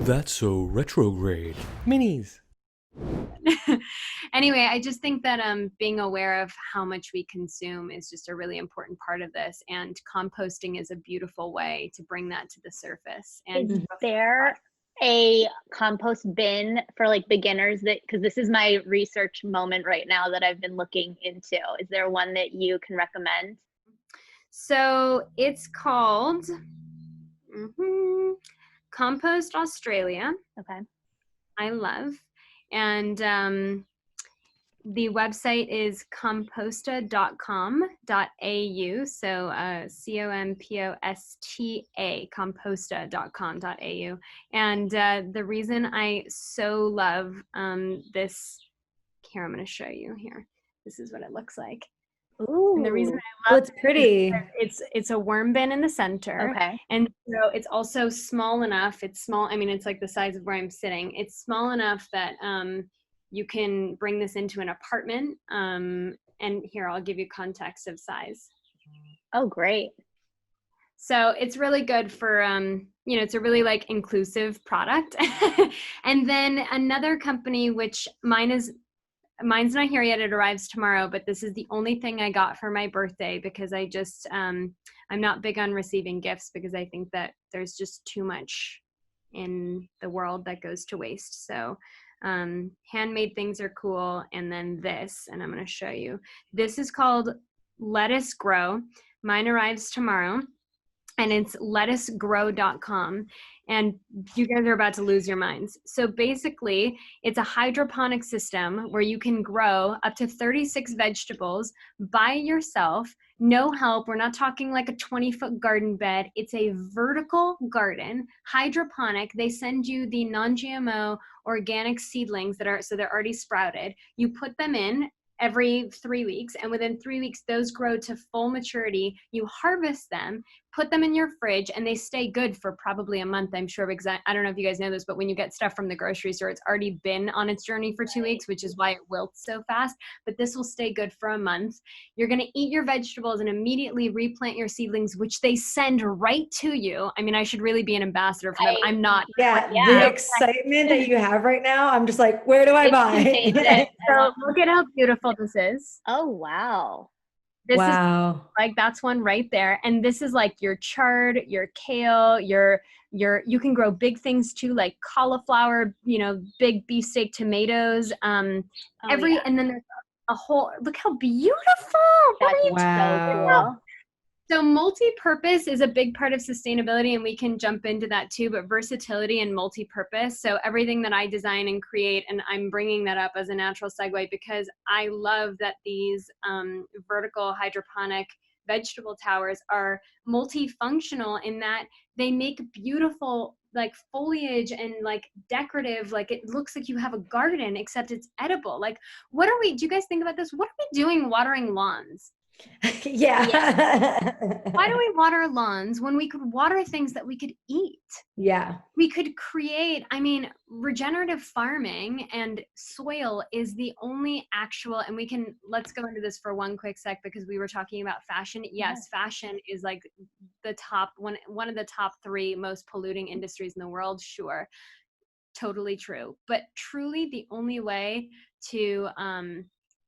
That's so retrograde. Minis. Anyway, I just think that being aware of how much we consume is just a really important part of this, and composting is a beautiful way to bring that to the surface. And Is there a compost bin for like beginners that, because this is my research moment right now that I've been looking into. Is there one that you can recommend? so it's called Compost Australia. Okay. I love. And the website is composta.com.au. So COMPOSTA, composta.com.au. And the reason I so love this, here, I'm going to show you here. This is what it looks like. Ooh. And the reason I Oh, love it's pretty. it's a worm bin in the center. Okay. And so it's also small enough. It's small. I mean, it's like the size of where I'm sitting. It's small enough that you can bring this into an apartment. And here, I'll give you context of size. Oh, great. So it's really good for, it's a really like inclusive product. And then another company, which mine's not here yet. It arrives tomorrow, but this is the only thing I got for my birthday because I just, I'm not big on receiving gifts because I think that there's just too much in the world that goes to waste. So handmade things are cool. And then this, and I'm going to show you, this is called Lettuce Grow. Mine arrives tomorrow. And it's lettucegrow.com. And you guys are about to lose your minds. So basically, it's a hydroponic system where you can grow up to 36 vegetables by yourself, no help. We're not talking like a 20-foot garden bed. It's a vertical garden, hydroponic. They send you the non-GMO organic seedlings so they're already sprouted. You put them in every 3 weeks, and within 3 weeks, those grow to full maturity. You harvest them, put them in your fridge, and they stay good for probably a month, I'm sure, because I don't know if you guys know this, but when you get stuff from the grocery store, it's already been on its journey for 2 weeks, which is why it wilts so fast, but this will stay good for a month. You're gonna eat your vegetables and immediately replant your seedlings, which they send right to you. I mean, I should really be an ambassador for them. I'm not. Yeah, the excitement that you have right now, I'm just like, where do I buy? So look at how beautiful this is. Oh, wow. This Wow. is like, that's one right there. And this is like your chard, your kale, you can grow big things too, like cauliflower, big beefsteak tomatoes. And then there's a whole, look how beautiful. That's Wow. so cool. So multi-purpose is a big part of sustainability, and we can jump into that too, but versatility and multi-purpose. So everything that I design and create, and I'm bringing that up as a natural segue because I love that these vertical hydroponic vegetable towers are multifunctional in that they make beautiful like foliage and like decorative, like it looks like you have a garden, except it's edible. Like, do you guys think about this? What are we doing watering lawns? Yeah. Why do we water lawns when we could water things that we could eat? Yeah. We could create, regenerative farming and soil is the only actual, and let's go into this for one quick sec because we were talking about fashion. Yes, fashion is like the top, one of the top 3 most polluting industries in the world. Sure. Totally true. But truly the only way to,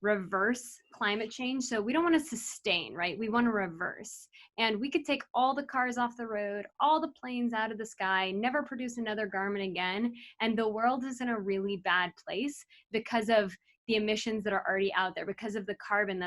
reverse climate change. So we don't want to sustain, right? We want to reverse. And we could take all the cars off the road, all the planes out of the sky, never produce another garment again. And the world is in a really bad place because of the emissions that are already out there, because of the carbon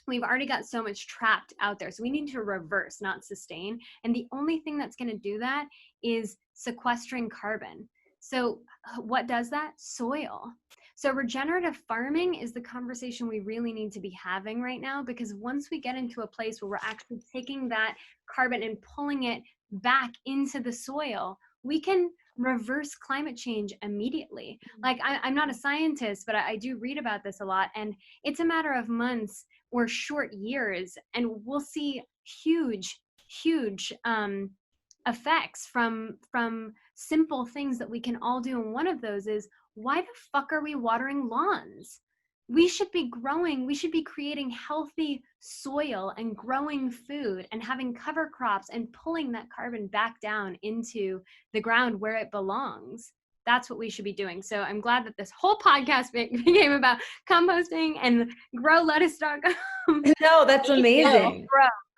we've already got so much trapped out there. So we need to reverse, not sustain. And the only thing that's going to do that is sequestering carbon. So what does that? Soil. So regenerative farming is the conversation we really need to be having right now, because once we get into a place where we're actually taking that carbon and pulling it back into the soil, we can reverse climate change immediately. Like I'm not a scientist, but I do read about this a lot, and it's a matter of months or short years, and we'll see huge effects from simple things that we can all do. And one of those is, why the fuck are we watering lawns? we should be creating healthy soil and growing food and having cover crops and pulling that carbon back down into the ground where it belongs. That's what we should be doing. So I'm glad that this whole podcast became about composting and growlettuce.com. No, that's amazing.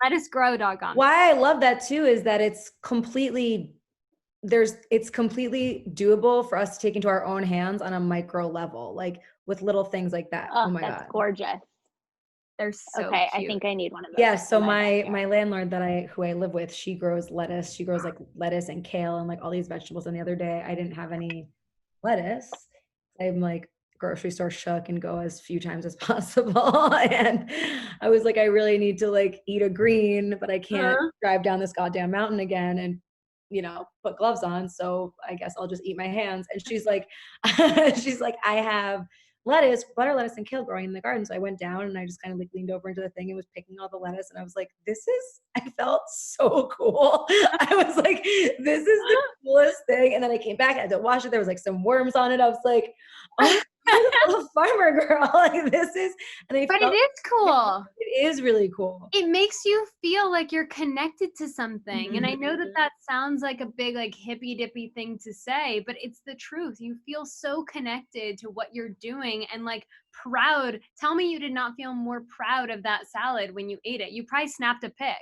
Lettucegrow.com. Why I love that too is that it's completely doable for us to take into our own hands on a micro level, like with little things like that. Oh my that's God. gorgeous. They're so okay, cute. I think I need one of those. Yeah, so my backyard. landlord who I live with, she grows lettuce. She grows like lettuce and kale and like all these vegetables. And the other day I didn't have any lettuce. I'm like grocery store shook and go as few times as possible. And I was like, I really need to like eat a green, but I can't drive down this goddamn mountain again and put gloves on. So I guess I'll just eat my hands. And she's like, I have lettuce, butter lettuce, and kale growing in the garden. So I went down and I just kind of like leaned over into the thing and was picking all the lettuce. And I was like, I felt so cool. I was like, this is the coolest thing. And then I came back, I had to wash it. There was like some worms on it. I was like, oh, I'm a little farmer girl. Like this is, but it is cool. It is really cool. It makes you feel like you're connected to something. And I know that sounds like a big, like hippy dippy thing to say, but it's the truth. You feel so connected to what you're doing and like proud. Tell me you did not feel more proud of that salad when you ate it. You probably snapped a pic.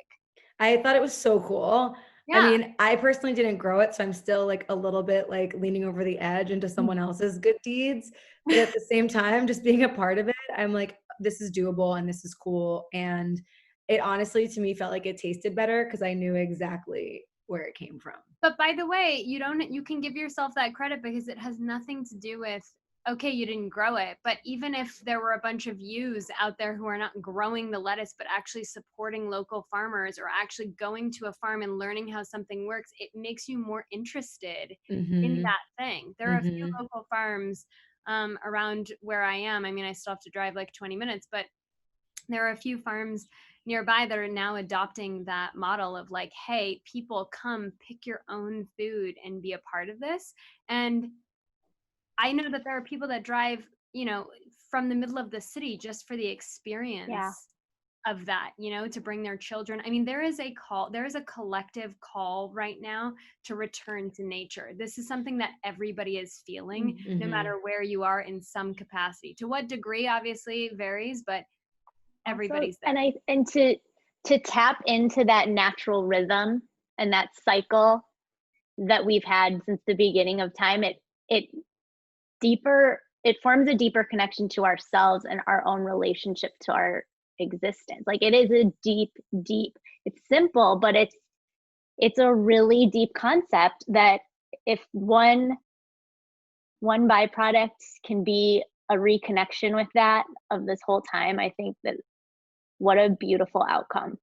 I thought it was so cool. Yeah. I mean, I personally didn't grow it, so I'm still like a little bit like leaning over the edge into someone else's good deeds. But at the same time, just being a part of it, I'm like, this is doable and this is cool. And it honestly, to me, felt like it tasted better because I knew exactly where it came from. But by the way, you can give yourself that credit because it has nothing to do with, okay, you didn't grow it, but even if there were a bunch of yous out there who are not growing the lettuce, but actually supporting local farmers or actually going to a farm and learning how something works, it makes you more interested in that thing. There are a few local farms around where I am. I mean, I still have to drive like 20 minutes, but there are a few farms nearby that are now adopting that model of like, hey, people come pick your own food and be a part of this. And I know that there are people that drive, from the middle of the city just for the experience of that, to bring their children. I mean, there is a collective call right now to return to nature. This is something that everybody is feeling, no matter where you are in some capacity. To what degree, obviously, varies, but everybody's there. And to tap into that natural rhythm and that cycle that we've had since the beginning of time, it forms a deeper connection to ourselves and our own relationship to our existence. Like it is a deep, it's simple, but it's a really deep concept that if one byproduct can be a reconnection with that of this whole time, I think that what a beautiful outcome.